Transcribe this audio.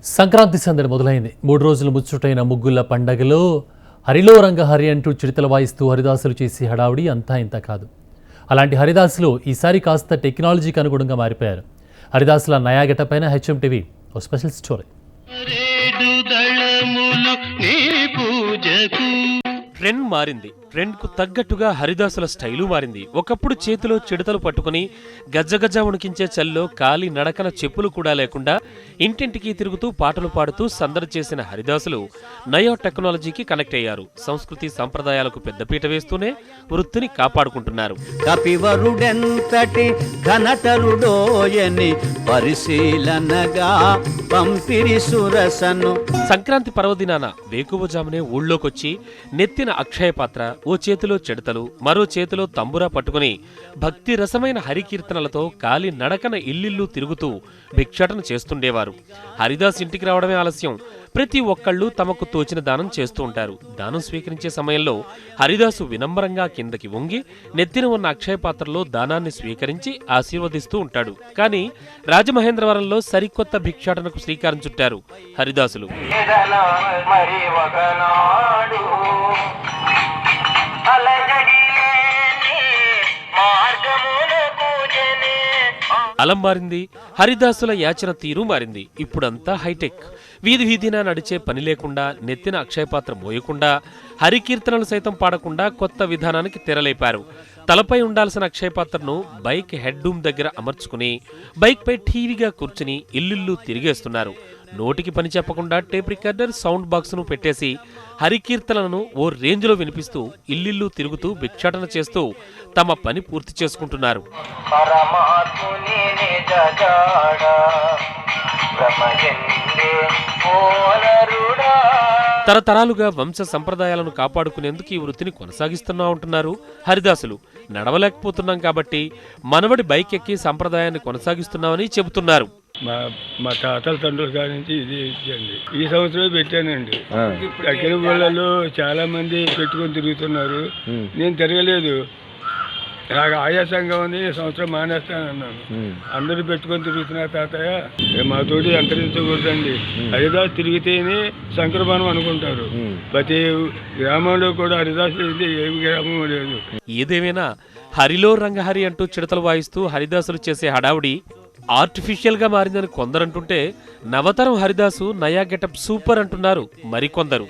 సంక్రాంతి సందడి మొదలైంది. 3 రోజులు ముచ్చుటైన ముగ్గుల పండగలో హరిలో రంగహరి అంటూ చిడతలు వాయిస్తూ హరిదాసులు చేసే హడావుడి అంతా ఇంత కాదు. అలాంటి హరిదాసులు ఈసారి కాస్త టెక్నాలజీకి అనుగుణంగా మారిపోయారు. హరిదాసుల నయా గెటపైన హెచ్ఎం టీవీ ఓ స్పెషల్ స్టోరీ. ట్రెండ్ మారింది. ట్రెండ్కు తగ్గట్టుగా హరిదాసుల స్టైలు మారింది. ఒకప్పుడు చేతిలో చిడతలు పట్టుకుని గజ్జగజ్జ ఉణికించే చల్లో కాలి నడకన చెప్పులు కూడా లేకుండా ఇంటింటికి తిరుగుతూ పాటలు పాడుతూ సందడి చేసిన హరిదాసులు నయో టెక్నాలజీకి కనెక్ట్ అయ్యారు. సంస్కృతి సంప్రదాయాలకు పెద్దపీట వేస్తూనే వృత్తిని కాపాడుకుంటున్నారు. కపివరుడెంతటి ఘనతరుడోయని పరిశీలనగా పంపిరి సురసను. సంక్రాంతి పర్వదినాన వేకువజామునే ఊళ్ళోకొచ్చి నెత్తిన అక్షయ పాత్ర, ఓ చేతిలో చెడతలు, మరో చేతిలో తంబురా పట్టుకుని భక్తి రసమైన హరికీర్తనలతో కాలి నడకన ఇల్లిల్లు తిరుగుతూ భిక్షాటన చేస్తుండేవారు. హరిదాస్ ఇంటికి రావడమే ఆలస్యం. ప్రతి ఒక్కళ్ళు తమకు తోచిన దానం చేస్తూ ఉంటారు. దానం స్వీకరించే సమయంలో హరిదాసు వినమ్రంగా కిందకి వంగి నెత్తిన ఉన్న అక్షయ పాత్రలో దానాన్ని స్వీకరించి ఆశీర్వదిస్తూ ఉంటాడు. కానీ రాజమహేంద్రవరంలో సరికొత్త భిక్షాటనకు శ్రీకారం చుట్టారు హరిదాసులు. అలం మారింది. హరిదాసుల యాచన తీరు మారింది. ఇప్పుడంతా హైటెక్. వీధి వీధిన నడిచే పని లేకుండా, నెత్తిన అక్షయపాత్ర మోయకుండా, హరికీర్తనలు సైతం పాడకుండా కొత్త విధానానికి తెరలేపారు. తలపై ఉండాల్సిన అక్షయపాత్రను బైక్ హెడ్ డూమ్ దగ్గర అమర్చుకుని బైక్పై టీవీగా కూర్చుని ఇల్లిల్లు తిరిగేస్తున్నారు. నోటికి పని చెప్పకుండా టేప్ రికార్డర్, సౌండ్ బాక్స్ను పెట్టేసి హరికీర్తనలను ఓ రేంజ్లో వినిపిస్తూ ఇల్లిల్లు తిరుగుతూ భిక్షాటన చేస్తూ తమ పని పూర్తి చేసుకుంటున్నారు. తరతరాలుగా వంశ సంప్రదాయాలను కాపాడుకునేందుకు ఈ వృత్తిని కొనసాగిస్తున్నా ఉంటున్నారు హరిదాసులు. నడవలేకపోతున్నాం కాబట్టి మనవడి బైక్ ఎక్కి సంప్రదాయాన్ని కొనసాగిస్తున్నామని చెబుతున్నారు. మా తాతల తండ్రుల కాడి నుంచి ఇది ఇచ్చేయండి. ఈ సంవత్సరం పెట్టానండి. అఖిల ఊళ్ళలో చాలా మంది పెట్టుకొని తిరుగుతున్నారు. నేను తిరగలేదు, నాకు ఆయాసంగా ఉంది, ఈ సంవత్సరం మానేస్తానన్నాను. అందరూ పెట్టుకొని తిరుగుతున్నారు. తాతయ్య మాతోటి అంతరించకూడదండి. హరిదాస్ తిరిగితేనే సంక్రమణం అనుకుంటారు. ప్రతి గ్రామంలో కూడా హరిదాస్ ఏ గ్రామం లేదు. ఏదేమైనా హరిలో రంగహరి అంటూ చిడతలు వాయిస్తూ హరిదాసులు చేసే హడావుడి ఆర్టిఫిషియల్ గా మారిందని కొందరంటుంటే, నవతరం హరిదాసు నయా గెటప్ సూపర్ అంటున్నారు మరికొందరు.